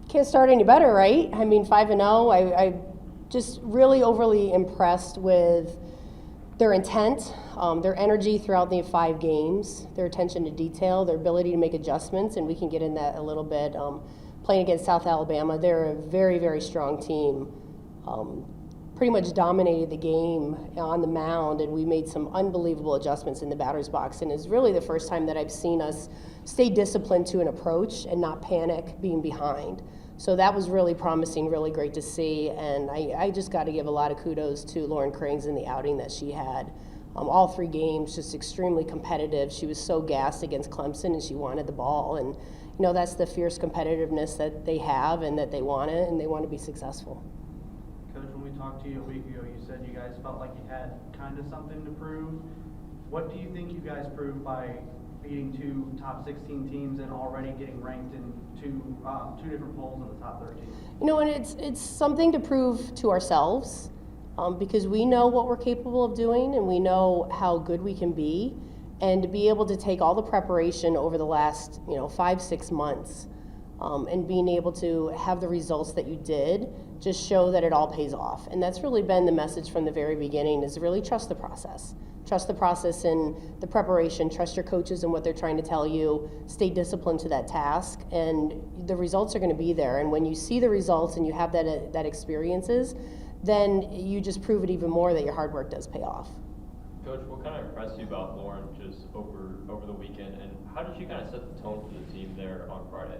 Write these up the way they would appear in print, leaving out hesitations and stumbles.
Can't start any better, right? I mean, 5-0. I just really overly impressed with their intent, their energy throughout the 5 games, their attention to detail, their ability to make adjustments, and we can get in that a little bit. Playing against South Alabama, they're a very, very strong team. Pretty much dominated the game on the mound, and we made some unbelievable adjustments in the batter's box, and it's really the first time that I've seen us stay disciplined to an approach and not panic being behind. So that was really promising, really great to see, and I just got to give a lot of kudos to Lauren Krings in the outing that she had. All 3 games, just extremely competitive. She was so gassed against Clemson, and she wanted the ball, and you know, that's the fierce competitiveness that they have and that they want it, and they want to be successful. Coach, when we talked to you a week ago, you said you guys felt like you had kind of something to prove. What do you think you guys proved by beating 2 top 16 teams and already getting ranked in two different polls in the top 13? You know, and it's something to prove to ourselves because we know what we're capable of doing and we know how good we can be, and to be able to take all the preparation over the last 5-6 months and being able to have the results that you did just show that it all pays off. And that's really been the message from the very beginning, is really trust the process. Trust the process in the preparation, trust your coaches and what they're trying to tell you, stay disciplined to that task, and the results are going to be there. And when you see the results and you have that experiences, then you just prove it even more that your hard work does pay off. Coach, what kind of impressed you about Lauren just over the weekend, and how did she kind of set the tone for the team there on Friday?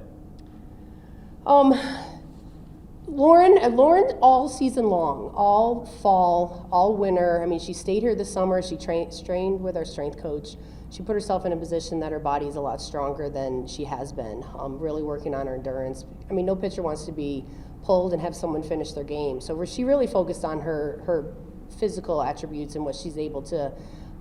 Lauren all season long, all fall, all winter. I mean, she stayed here this summer. She trained with our strength coach. She put herself in a position that her body is a lot stronger than she has been, really working on her endurance. I mean, no pitcher wants to be pulled and have someone finish their game. So she really focused on her physical attributes and what she's able to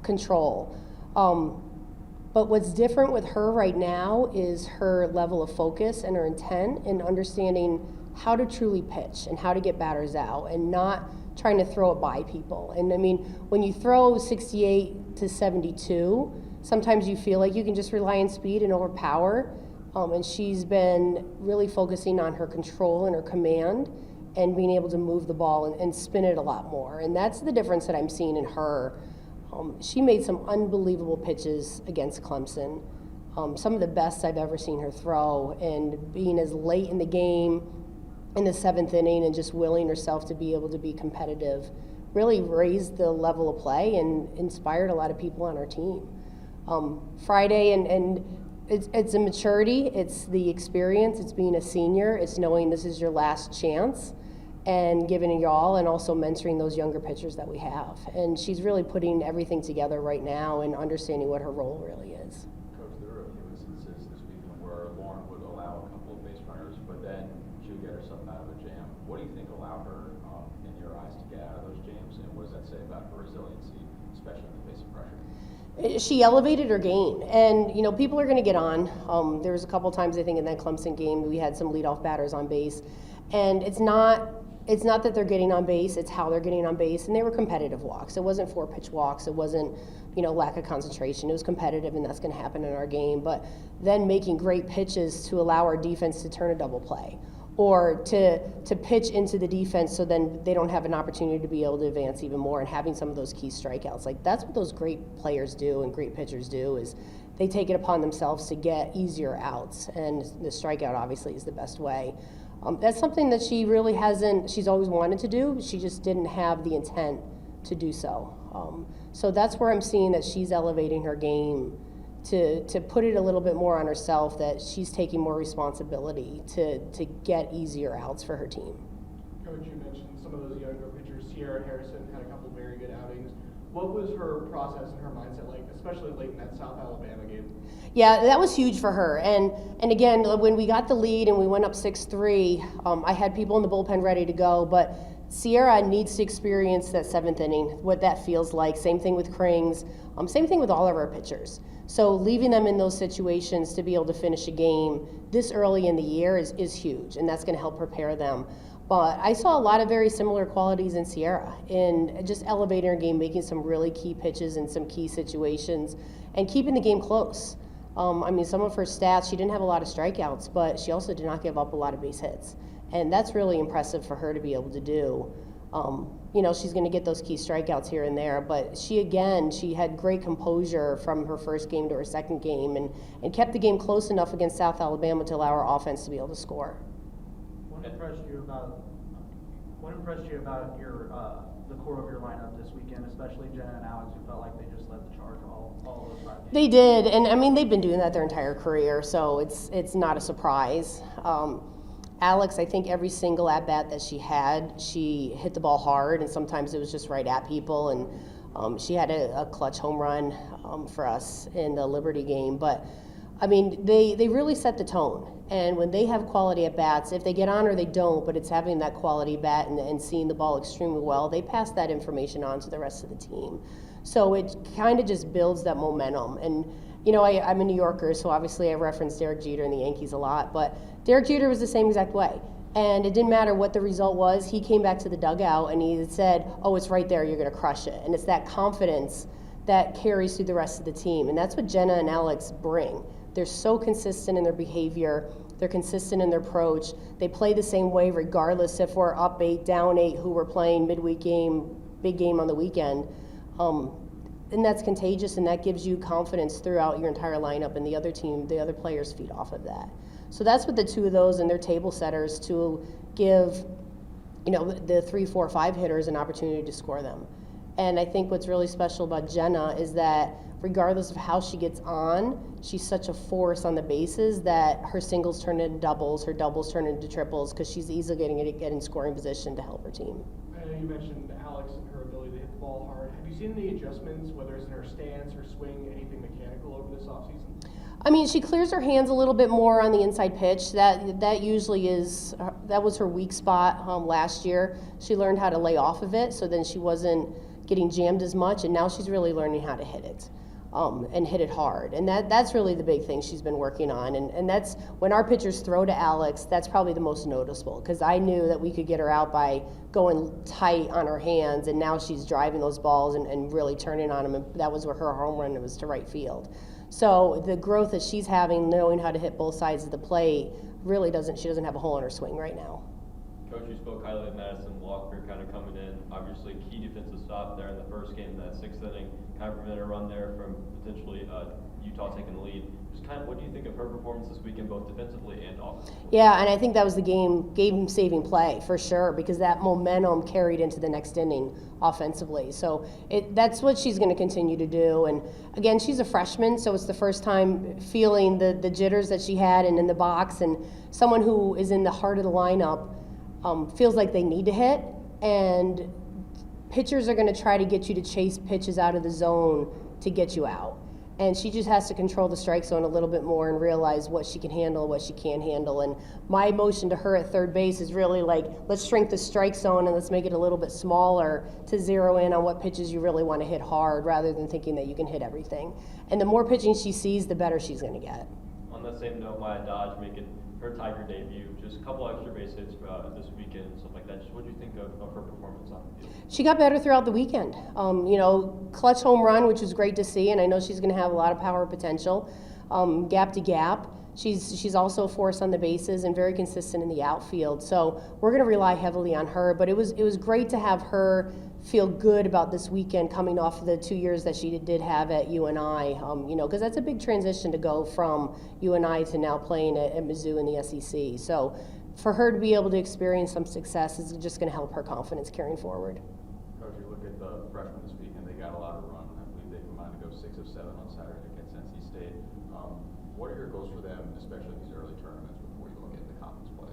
control. But what's different with her right now is her level of focus and her intent and understanding how to truly pitch and how to get batters out and not trying to throw it by people. And I mean, when you throw 68 to 72, sometimes you feel like you can just rely on speed and overpower. And she's been really focusing on her control and her command and being able to move the ball and spin it a lot more. And that's the difference that I'm seeing in her. She made some unbelievable pitches against Clemson. Some of the best I've ever seen her throw, and being as late in the game in the 7th inning and just willing herself to be able to be competitive really raised the level of play and inspired a lot of people on our team. Friday, and it's a maturity, it's the experience, it's being a senior, it's knowing this is your last chance and giving it all, and also mentoring those younger pitchers that we have. And she's really putting everything together right now and understanding what her role really is. Coach, there were a few instances this weekend where Lauren would allow a couple of base runners, but then she would get herself out of a jam. What do you think allowed her, in your eyes, to get out of those jams, and what does that say about her resiliency, especially in the face of pressure? She elevated her game, and people are going to get on. There was a couple times I think in that Clemson game we had some leadoff batters on base, and it's not that they're getting on base, it's how they're getting on base, and they were competitive walks. It wasn't 4-pitch walks, it wasn't lack of concentration. It was competitive, and that's going to happen in our game. But then making great pitches to allow our defense to turn a double play, or to pitch into the defense so then they don't have an opportunity to be able to advance even more, and having some of those key strikeouts. Like, that's what those great players do and great pitchers do, is they take it upon themselves to get easier outs, and the strikeout obviously is the best way. That's something that she really hasn't, she's always wanted to do, she just didn't have the intent to do so. So that's where I'm seeing that she's elevating her game to put it a little bit more on herself, that she's taking more responsibility to get easier outs for her team. Coach, you mentioned some of those younger pitchers. Sierra Harrison had a couple very good outings. What was her process and her mindset like, especially late in that South Alabama game? Yeah, that was huge for her. And again, when we got the lead and we went up 6-3, I had people in the bullpen ready to go, but Sierra needs to experience that 7th inning, what that feels like. Same thing with Krings, same thing with all of our pitchers. So leaving them in those situations to be able to finish a game this early in the year is huge, and that's going to help prepare them. But I saw a lot of very similar qualities in Sierra, in just elevating her game, making some really key pitches in some key situations, and keeping the game close. I mean, some of her stats, she didn't have a lot of strikeouts, but she also did not give up a lot of base hits. And that's really impressive for her to be able to do. You know, she's going to get those key strikeouts here and there, but she had great composure from her first game to her second game and kept the game close enough against South Alabama to allow our offense to be able to score. What impressed you about your the core of your lineup this weekend, especially Jenna and Alex, who felt like they just led the charge all those 5 games? They did, and I mean, they've been doing that their entire career, so it's not a surprise. Alex, I think every single at-bat that she had, she hit the ball hard, and sometimes it was just right at people, and she had a clutch home run for us in the Liberty game. But, I mean, they really set the tone. And when they have quality at-bats, if they get on or they don't, but it's having that quality bat and seeing the ball extremely well, they pass that information on to the rest of the team. So it kind of just builds that momentum. And, you know, I'm a New Yorker, so obviously I reference Derek Jeter and the Yankees a lot, but Derek Jeter was the same exact way. And it didn't matter what the result was. He came back to the dugout and he said, oh, it's right there, you're going to crush it. And it's that confidence that carries through the rest of the team. And that's what Jenna and Alex bring. They're so consistent in their behavior. They're consistent in their approach. They play the same way regardless if we're up 8, down 8, who we're playing midweek game, big game on the weekend. And that's contagious, and that gives you confidence throughout your entire lineup, and the other players feed off of that. So that's what the two of those and their table setters to give, you know, the 3, 4, 5 hitters an opportunity to score them. And I think what's really special about Jenna is that regardless of how she gets on, she's such a force on the bases that her singles turn into doubles, her doubles turn into triples, because she's easily get in scoring position to help her team. I know you mentioned Alex and her ability to hit the ball hard. Have you seen any adjustments, whether it's in her stance or swing, anything mechanical over this offseason? I mean, she clears her hands a little bit more on the inside pitch. That usually that was her weak spot last year. She learned how to lay off of it, so then she wasn't getting jammed as much, and now she's really learning how to hit it. And hit it hard. And that's really the big thing she's been working on. And that's when our pitchers throw to Alex, that's probably the most noticeable, because I knew that we could get her out by going tight on her hands, and now she's driving those balls and really turning on them. And that was where her home run was to right field. So the growth that she's having, knowing how to hit both sides of the plate, really she doesn't have a hole in her swing right now. Coach, you spoke highly of Madison Walker kind of coming in. Obviously, key defensive stop there in the first game, that 6th inning, kind of prevented a run there from potentially Utah taking the lead. Just kind of, what do you think of her performance this weekend, both defensively and offensively? Yeah, and I think that was the game-saving play for sure, because that momentum carried into the next inning offensively. So that's what she's going to continue to do. And again, she's a freshman, so it's the first time feeling the jitters that she had and in the box, and someone who is in the heart of the lineup feels like they need to hit, and pitchers are going to try to get you to chase pitches out of the zone to get you out. And she just has to control the strike zone a little bit more and realize what she can handle, what she can't handle. And my motion to her at third base is really like, let's shrink the strike zone and let's make it a little bit smaller to zero in on what pitches you really want to hit hard, rather than thinking that you can hit everything. And the more pitching she sees, the better she's going to get. On that same note, Maya Dodge making her Tiger debut, just a couple extra base hits this weekend and stuff like that. Just what do you think of her performance on the field? She got better throughout the weekend. You know, clutch home run, which was great to see, and I know she's going to have a lot of power potential. Gap to gap. She's also a force on the bases and very consistent in the outfield. So we're going to rely heavily on her. But it was great to have her feel good about this weekend, coming off of the 2 years that she did have at UNI. You know, because that's a big transition to go from UNI to now playing at Mizzou in the SEC. So for her to be able to experience some success is just going to help her confidence carrying forward. Coach, you look at the freshmen this weekend, they got a lot of run. I believe they combined to go 6 of 7 on Saturday against NC State. What are your goals for them, especially these early tournaments, before you look at the conference play?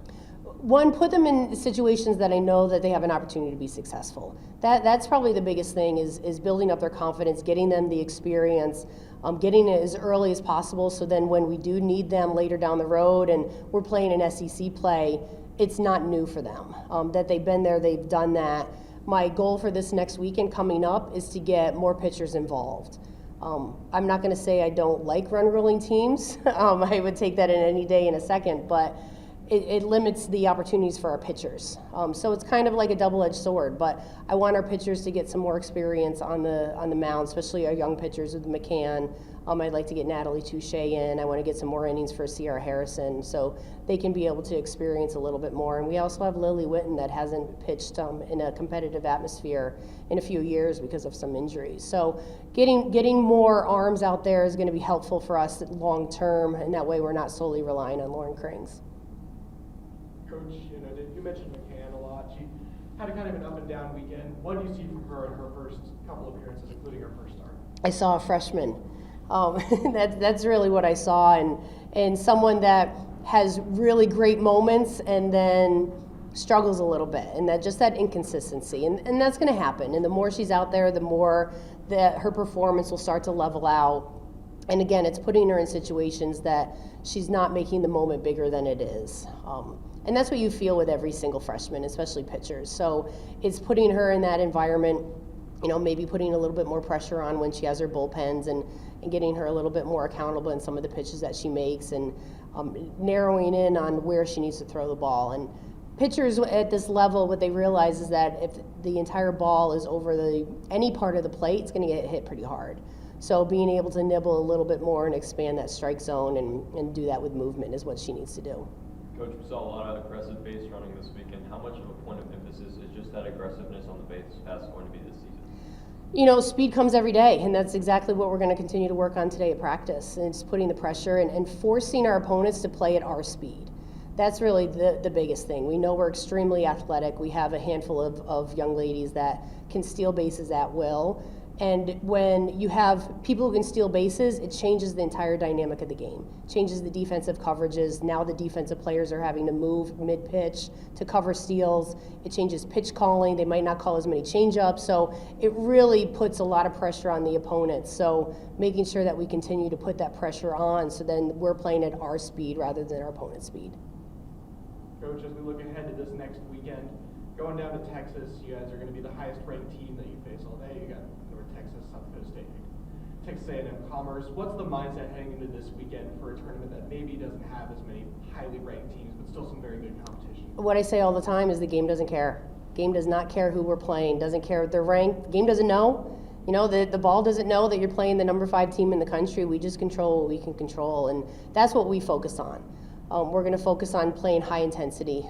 One, put them in situations that I know that they have an opportunity to be successful. That's probably the biggest thing, is building up their confidence, getting them the experience, getting it as early as possible, so then when we do need them later down the road and we're playing an SEC play, it's not new for them. That they've been there, they've done that. My goal for this next weekend coming up is to get more pitchers involved. I'm not going to say I don't like run-ruling teams. I would take that in any day in a second, but it limits the opportunities for our pitchers. So it's kind of like a double-edged sword, but I want our pitchers to get some more experience on the mound, especially our young pitchers with McCann. I'd like to get Natalie Touche in. I want to get some more innings for Sierra Harrison so they can be able to experience a little bit more. And we also have Lily Witten that hasn't pitched in a competitive atmosphere in a few years because of some injuries. So getting more arms out there is going to be helpful for us long term, and that way we're not solely relying on Lauren Krings. Coach, you mentioned McCann a lot. She had a kind of an up and down weekend. What do you see from her in her first couple of appearances, including her first start? I saw a freshman. That's really what I saw, and someone that has really great moments and then struggles a little bit, and that inconsistency, and that's going to happen. And the more she's out there, the more that her performance will start to level out. And again, it's putting her in situations that she's not making the moment bigger than it is. And that's what you feel with every single freshman, especially pitchers. So it's putting her in that environment, maybe putting a little bit more pressure on when she has her bullpens and getting her a little bit more accountable in some of the pitches that she makes, and narrowing in on where she needs to throw the ball. And pitchers at this level, what they realize is that if the entire ball is over any part of the plate, it's going to get hit pretty hard. So being able to nibble a little bit more and expand that strike zone and do that with movement is what she needs to do. Coach, we saw a lot of aggressive base running this weekend. How much of a point of emphasis is just that aggressiveness on the base pass going to be this season? Speed comes every day, and that's exactly what we're going to continue to work on today at practice. And it's putting the pressure and forcing our opponents to play at our speed. That's really the biggest thing. We know we're extremely athletic. We have a handful of young ladies that can steal bases at will. And when you have people who can steal bases, it changes the entire dynamic of the game. Changes the defensive coverages. Now the defensive players are having to move mid-pitch to cover steals. It changes pitch calling. They might not call as many change-ups. So it really puts a lot of pressure on the opponents. So making sure that we continue to put that pressure on, so then we're playing at our speed rather than our opponent's speed. Coach, as we look ahead to this next weekend, going down to Texas, you guys are going to be the highest-ranked team that you face all day. You got North Texas, South Dakota State, Texas A&M Commerce. What's the mindset heading into this weekend for a tournament that maybe doesn't have as many highly ranked teams, but still some very good competition? What I say all the time is the game doesn't care. Game does not care who we're playing, doesn't care if they're ranked. The game doesn't know. The ball doesn't know that you're playing the number 5 team in the country. We just control what we can control, and that's what we focus on. We're going to focus on playing high intensity,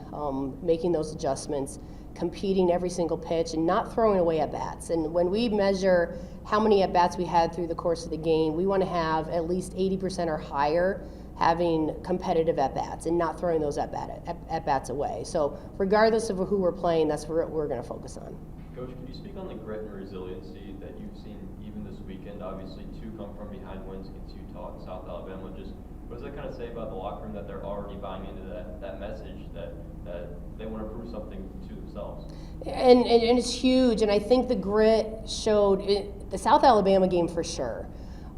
making those adjustments, competing every single pitch, and not throwing away at-bats. And when we measure how many at-bats we had through the course of the game, we want to have at least 80% or higher having competitive at-bats and not throwing those at-bats away. So regardless of who we're playing, that's what we're going to focus on. Coach, could you speak on the grit and resiliency that you've seen even this weekend? Obviously, 2 come from behind wins against Utah and South Alabama. Just what does that kind of say about the locker room, that they're already buying into that message, that they want to prove something to themselves? And it's huge, and I think the grit showed the South Alabama game for sure.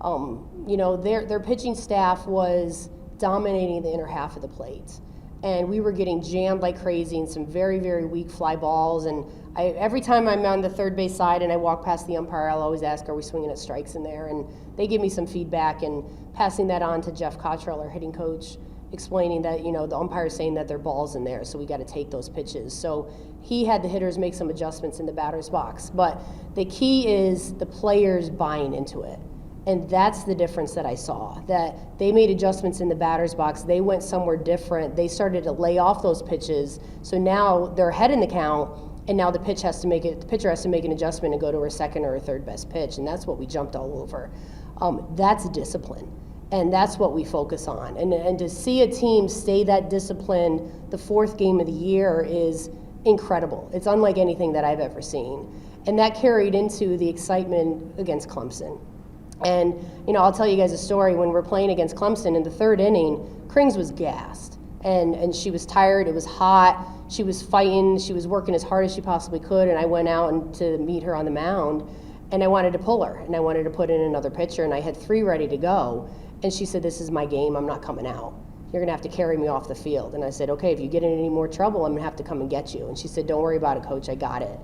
Their pitching staff was dominating the inner half of the plate, and we were getting jammed like crazy in some very, very weak fly balls. And every time I'm on the third base side and I walk past the umpire, I'll always ask, are we swinging at strikes in there? And they give me some feedback, and passing that on to Jeff Cottrell, our hitting coach, explaining that, the umpire is saying that there are balls in there, so we got to take those pitches. So he had the hitters make some adjustments in the batter's box. But the key is the players buying into it. And that's the difference that I saw, that they made adjustments in the batter's box. They went somewhere different. They started to lay off those pitches. So now they're ahead in the count, and now the pitcher has to make an adjustment and go to her second or her third best pitch, and that's what we jumped all over. That's discipline, and that's what we focus on. And to see a team stay that disciplined the 4th game of the year is incredible. It's unlike anything that I've ever seen. And that carried into the excitement against Clemson. And, I'll tell you guys a story. When we're playing against Clemson in the 3rd inning, Krings was gassed. And she was tired. It was hot. She was fighting. She was working as hard as she possibly could. And I went out to meet her on the mound, and I wanted to pull her. And I wanted to put in another pitcher. And I had 3 ready to go. And she said, this is my game. I'm not coming out. You're going to have to carry me off the field. And I said, okay, if you get in any more trouble, I'm going to have to come and get you. And she said, don't worry about it, Coach. I got it.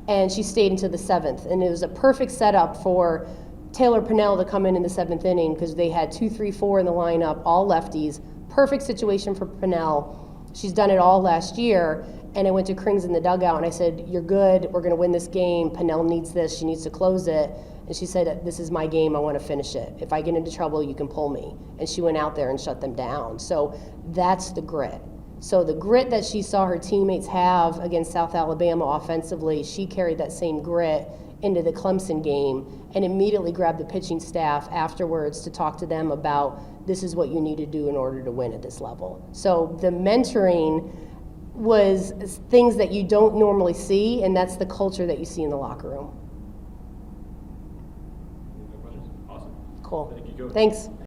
And she stayed into the 7th. And it was a perfect setup for Taylor Pinnell to come in the 7th inning, because they had 2, 3, 4 in the lineup, all lefties. Perfect situation for Pinnell. She's done it all last year. And I went to Krings in the dugout and I said, you're good, we're gonna win this game, Pennell needs this, she needs to close it. And she said, this is my game, I wanna finish it. If I get into trouble, you can pull me. And she went out there and shut them down. So that's the grit. So the grit that she saw her teammates have against South Alabama offensively, she carried that same grit into the Clemson game and immediately grabbed the pitching staff afterwards to talk to them about this is what you need to do in order to win at this level. So the mentoring was things that you don't normally see, and that's the culture that you see in the locker room. Any other questions? Awesome. Cool. Thank you, Coach. Thanks.